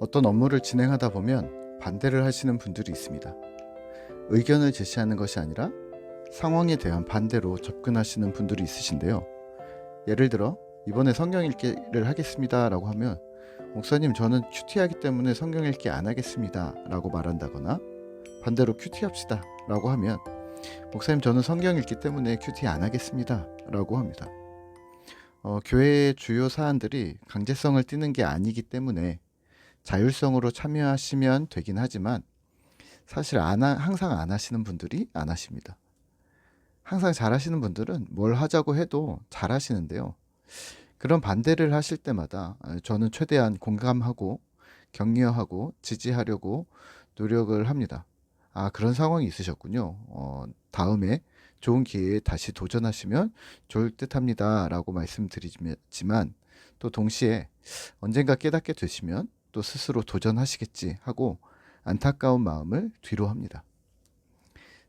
어떤 업무를 진행하다 보면 반대를 하시는 분들이 있습니다. 의견을 제시하는 것이 아니라 상황에 대한 반대로 접근하시는 분들이 있으신데요. 예를 들어 이번에 성경 읽기를 하겠습니다 라고 하면, 목사님 저는 큐티하기 때문에 성경 읽기 안 하겠습니다 라고 말한다거나, 반대로 큐티합시다 라고 하면, 목사님 저는 성경 읽기 때문에 큐티 안 하겠습니다 라고 합니다. 교회의 주요 사안들이 강제성을 띠는 게 아니기 때문에 자율성으로 참여하시면 되긴 하지만, 사실 항상 안 하시는 분들이 안 하십니다. 항상 잘하시는 분들은 뭘 하자고 해도 잘 하시는데요. 그런 반대를 하실 때마다 저는 최대한 공감하고 격려하고 지지하려고 노력을 합니다. 그런 상황이 있으셨군요. 다음에 좋은 기회에 다시 도전하시면 좋을 듯 합니다 라고 말씀드리지만, 또 동시에 언젠가 깨닫게 되시면 또 스스로 도전하시겠지 하고 안타까운 마음을 뒤로 합니다.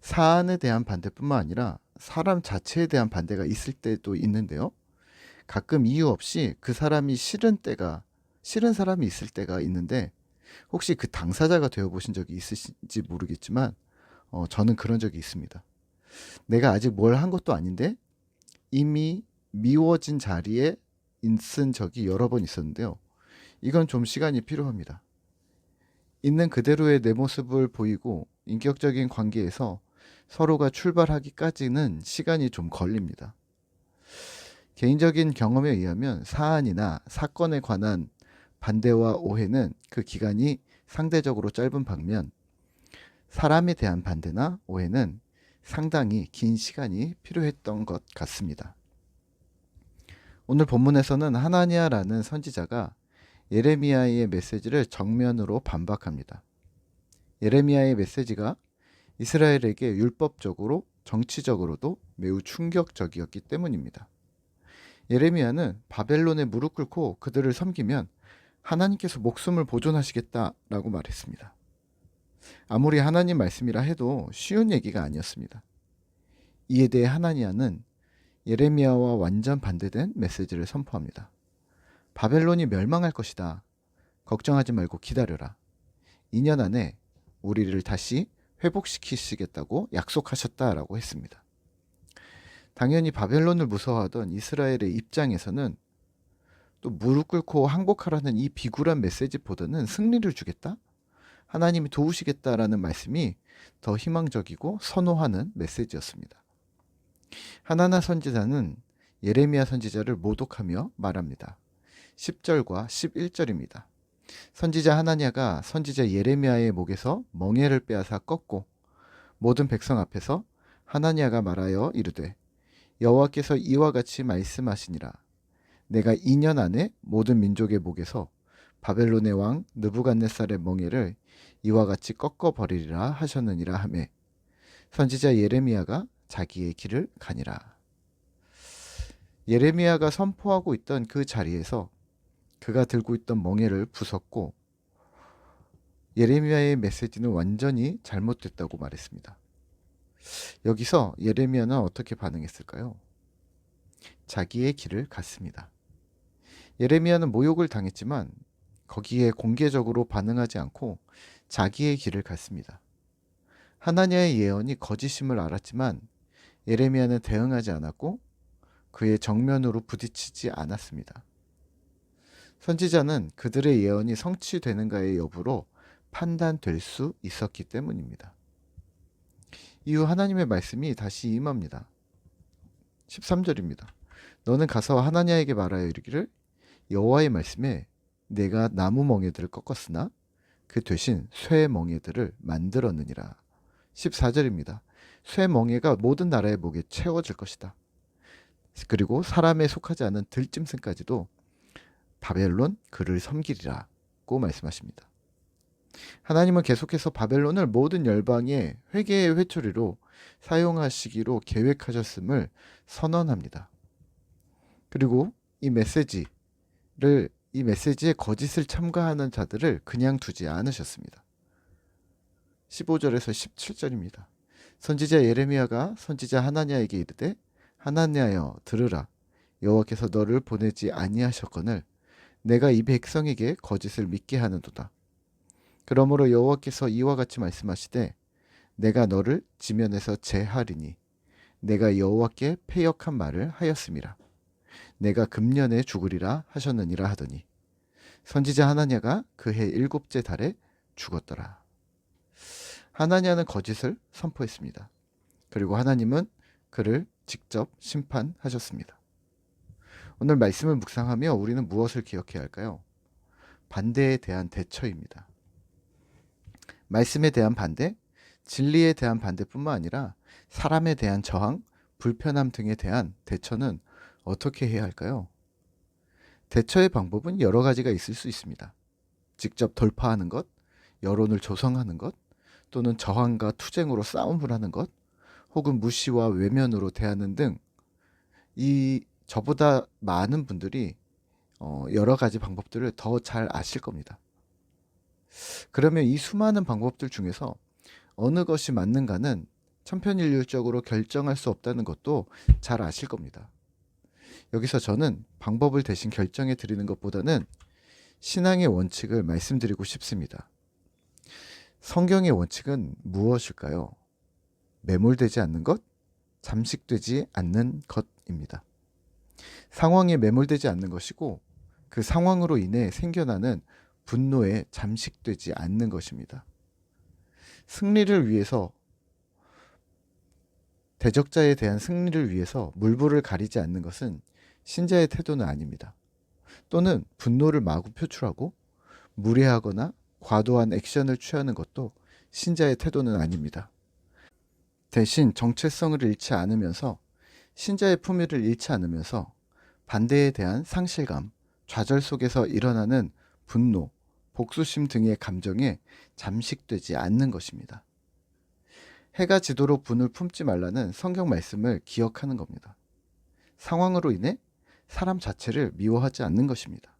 사안에 대한 반대뿐만 아니라 사람 자체에 대한 반대가 있을 때도 있는데요. 가끔 이유 없이 그 사람이 싫은 사람이 있을 때가 있는데, 혹시 그 당사자가 되어보신 적이 있으신지 모르겠지만 저는 그런 적이 있습니다. 내가 아직 뭘 한 것도 아닌데 이미 미워진 자리에 있은 적이 여러 번 있었는데요. 이건 좀 시간이 필요합니다. 있는 그대로의 내 모습을 보이고 인격적인 관계에서 서로가 출발하기까지는 시간이 좀 걸립니다. 개인적인 경험에 의하면 사안이나 사건에 관한 반대와 오해는 그 기간이 상대적으로 짧은 반면, 사람에 대한 반대나 오해는 상당히 긴 시간이 필요했던 것 같습니다. 오늘 본문에서는 하나니아라는 선지자가 예레미야의 메시지를 정면으로 반박합니다. 예레미야의 메시지가 이스라엘에게 율법적으로 정치적으로도 매우 충격적이었기 때문입니다. 예레미야는 바벨론에 무릎 꿇고 그들을 섬기면 하나님께서 목숨을 보존하시겠다라고 말했습니다. 아무리 하나님 말씀이라 해도 쉬운 얘기가 아니었습니다. 이에 대해 하나니아는 예레미야와 완전 반대된 메시지를 선포합니다. 바벨론이 멸망할 것이다. 걱정하지 말고 기다려라. 2년 안에 우리를 다시 회복시키시겠다고 약속하셨다라고 했습니다. 당연히 바벨론을 무서워하던 이스라엘의 입장에서는 또 무릎 꿇고 항복하라는 이 비굴한 메시지보다는 승리를 주겠다? 하나님이 도우시겠다라는 말씀이 더 희망적이고 선호하는 메시지였습니다. 하나나 선지자는 예레미야 선지자를 모독하며 말합니다. 10절과 11절입니다. 선지자 하나냐가 선지자 예레미야의 목에서 멍에를 빼앗아 꺾고 모든 백성 앞에서 하나냐가 말하여 이르되, 여호와께서 이와 같이 말씀하시니라. 내가 2년 안에 모든 민족의 목에서 바벨론의 왕 느부갓네살의 멍에를 이와 같이 꺾어 버리리라 하셨느니라 하매, 선지자 예레미야가 자기의 길을 가니라. 예레미야가 선포하고 있던 그 자리에서 그가 들고 있던 멍에를 부쉈고, 예레미야의 메시지는 완전히 잘못됐다고 말했습니다. 여기서 예레미야는 어떻게 반응했을까요? 자기의 길을 갔습니다. 예레미야는 모욕을 당했지만 거기에 공개적으로 반응하지 않고 자기의 길을 갔습니다. 하나냐의 예언이 거짓임을 알았지만 예레미야는 대응하지 않았고 그의 정면으로 부딪히지 않았습니다. 선지자는 그들의 예언이 성취되는가의 여부로 판단될 수 있었기 때문입니다. 이후 하나님의 말씀이 다시 임합니다. 13절입니다. 너는 가서 하나냐에게 말하여 이르기를, 여호와의 말씀에 내가 나무 멍에들을 꺾었으나 그 대신 쇠 멍에들을 만들었느니라. 14절입니다. 쇠 멍에가 모든 나라의 목에 채워질 것이다. 그리고 사람에 속하지 않은 들짐승까지도 바벨론 그를 섬기리라고 말씀하십니다. 하나님은 계속해서 바벨론을 모든 열방의 회개의 회초리로 사용하시기로 계획하셨음을 선언합니다. 그리고 이 메시지에 거짓을 첨가하는 자들을 그냥 두지 않으셨습니다. 15절에서 17절입니다. 선지자 예레미야가 선지자 하나냐에게 이르되, 하나냐여 들으라. 여호와께서 너를 보내지 아니하셨거늘 내가 이 백성에게 거짓을 믿게 하는도다. 그러므로 여호와께서 이와 같이 말씀하시되 내가 너를 지면에서 제하리니 내가 여호와께 패역한 말을 하였음이라. 내가 금년에 죽으리라 하셨느니라 하더니 선지자 하나냐가 그 해 7째 달에 죽었더라. 하나냐는 거짓을 선포했습니다. 그리고 하나님은 그를 직접 심판하셨습니다. 오늘 말씀을 묵상하며 우리는 무엇을 기억해야 할까요? 반대에 대한 대처입니다. 말씀에 대한 반대, 진리에 대한 반대뿐만 아니라 사람에 대한 저항, 불편함 등에 대한 대처는 어떻게 해야 할까요? 대처의 방법은 여러 가지가 있을 수 있습니다. 직접 돌파하는 것, 여론을 조성하는 것, 또는 저항과 투쟁으로 싸움을 하는 것, 혹은 무시와 외면으로 대하는 등 저보다 많은 분들이 여러 가지 방법들을 더 잘 아실 겁니다. 그러면 이 수많은 방법들 중에서 어느 것이 맞는가는 천편일률적으로 결정할 수 없다는 것도 잘 아실 겁니다. 여기서 저는 방법을 대신 결정해 드리는 것보다는 신앙의 원칙을 말씀드리고 싶습니다. 성경의 원칙은 무엇일까요? 매몰되지 않는 것, 잠식되지 않는 것입니다. 상황에 매몰되지 않는 것이고 그 상황으로 인해 생겨나는 분노에 잠식되지 않는 것입니다. 승리를 위해서, 대적자에 대한 승리를 위해서 물불을 가리지 않는 것은 신자의 태도는 아닙니다. 또는 분노를 마구 표출하고 무례하거나 과도한 액션을 취하는 것도 신자의 태도는 아닙니다. 대신 정체성을 잃지 않으면서, 신자의 품위를 잃지 않으면서 반대에 대한 상실감, 좌절 속에서 일어나는 분노, 복수심 등의 감정에 잠식되지 않는 것입니다. 해가 지도록 분을 품지 말라는 성경 말씀을 기억하는 겁니다. 상황으로 인해 사람 자체를 미워하지 않는 것입니다.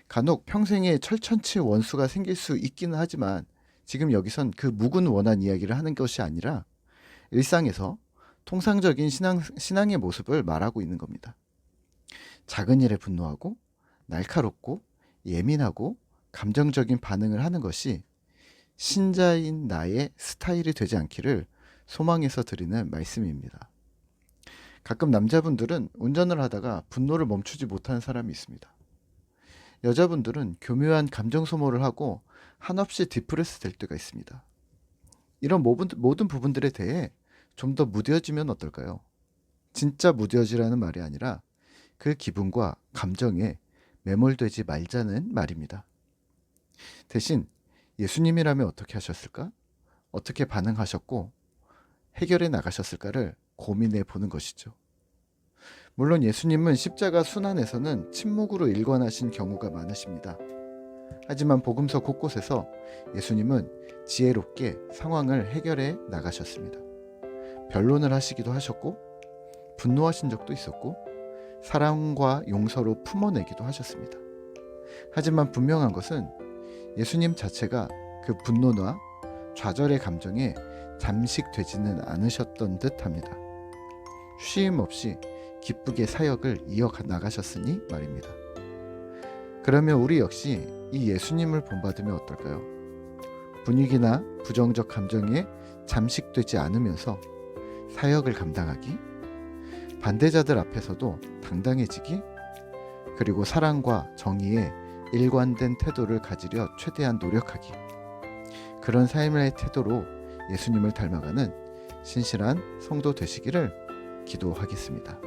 간혹 평생에 철천치 원수가 생길 수 있기는 하지만 지금 여기선 그 묵은 원한 이야기를 하는 것이 아니라 일상에서 통상적인 신앙의 모습을 말하고 있는 겁니다. 작은 일에 분노하고 날카롭고 예민하고 감정적인 반응을 하는 것이 신자인 나의 스타일이 되지 않기를 소망해서 드리는 말씀입니다. 가끔 남자분들은 운전을 하다가 분노를 멈추지 못하는 사람이 있습니다. 여자분들은 교묘한 감정 소모를 하고 한없이 디프레스 될 때가 있습니다. 이런 모든 부분들에 대해 좀 더 무뎌지면 어떨까요? 진짜 무뎌지라는 말이 아니라 그 기분과 감정에 매몰되지 말자는 말입니다. 대신 예수님이라면 어떻게 하셨을까? 어떻게 반응하셨고 해결해 나가셨을까를 고민해 보는 것이죠. 물론 예수님은 십자가 순환에서는 침묵으로 일관하신 경우가 많으십니다. 하지만 복음서 곳곳에서 예수님은 지혜롭게 상황을 해결해 나가셨습니다. 변론을 하시기도 하셨고 분노하신 적도 있었고 사랑과 용서로 품어내기도 하셨습니다. 하지만 분명한 것은 예수님 자체가 그 분노나 좌절의 감정에 잠식되지는 않으셨던 듯합니다. 쉼 없이 기쁘게 사역을 이어나가셨으니 말입니다. 그러면 우리 역시 이 예수님을 본받으면 어떨까요? 분위기나 부정적 감정에 잠식되지 않으면서 사역을 감당하기, 반대자들 앞에서도 당당해지기, 그리고 사랑과 정의에 일관된 태도를 가지려 최대한 노력하기, 그런 삶의 태도로 예수님을 닮아가는 신실한 성도 되시기를 기도하겠습니다.